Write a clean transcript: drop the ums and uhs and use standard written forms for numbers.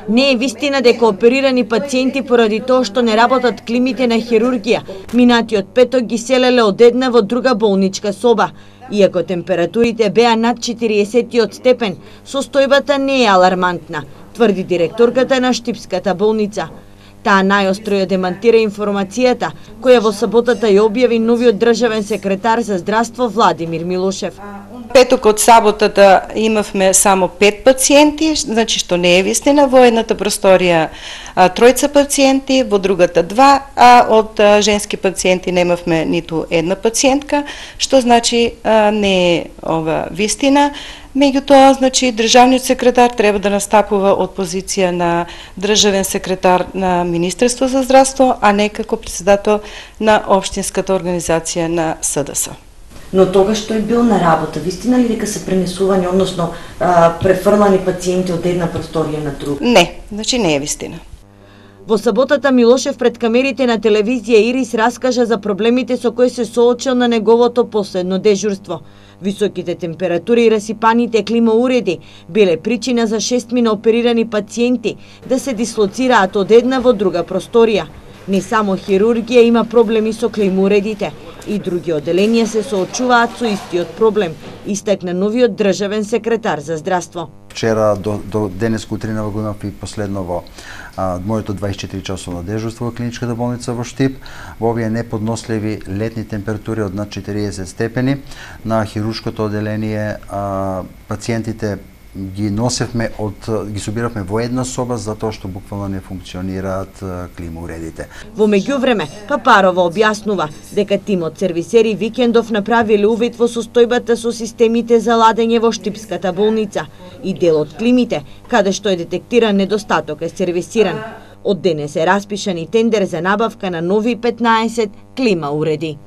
Не е вистина дека оперирани пациенти поради тоа што не работат климите на хирургија, минатиот петок ги селеле од една во друга болничка соба. Иако температурите беа над 40 степен, состојбата не е алармантна, тврди директорката на Штипската болница. Таа најостро ја демантира информацијата, која во саботата ја објави новиот државен секретар за здравство Владимир Милошев. Петок од саботата имавме само 5 пациенти, значи што не е вистина, во едната просторија 3 пациенти, во другата 2, а од женски пациенти немавме ниту една пациентка, што значи не е ова вистина. Меѓутоа, значи, државниот секретар треба да настапува од позиција на државен секретар на Министерство за здравство, а не како председател на Општинската организација на СДС. Но тогаш тој бил на работа, вистина ли дека се пренесувани, односно префрлани пациенти од една просторија на друга? Не, значи не е вистина. Во саботата Милошев пред камерите на телевизија Ирис раскажа за проблемите со кои се соочил на неговото последно дежурство. Високите температури и расипаните климауреди биле причина за 6 оперирани пациенти да се дислоцираат од една во друга просторија. Не само хирургија има проблеми со климауредите, и други оделенија се соочуваат со истиот проблем, истакна новиот државен секретар за здравство. Вчера до денес утринава го имав и последно во моето 24-часово дежурство во клиничката болница во Штип. Во овие неподносливи летни температури од над 40 степени на хируршкото оделение пациентите ги носевме ги собиравме во една соба затоа што буквално не функционираат климауредите. Во меѓувреме, Папарова објаснува дека тимот сервисери викендов направиле увид во состојбата со системите за ладење во Штипската болница и дел од климите, каде што е детектиран недостаток е сервисиран. Од денес е распишан и тендер за набавка на нови 15 климауреди.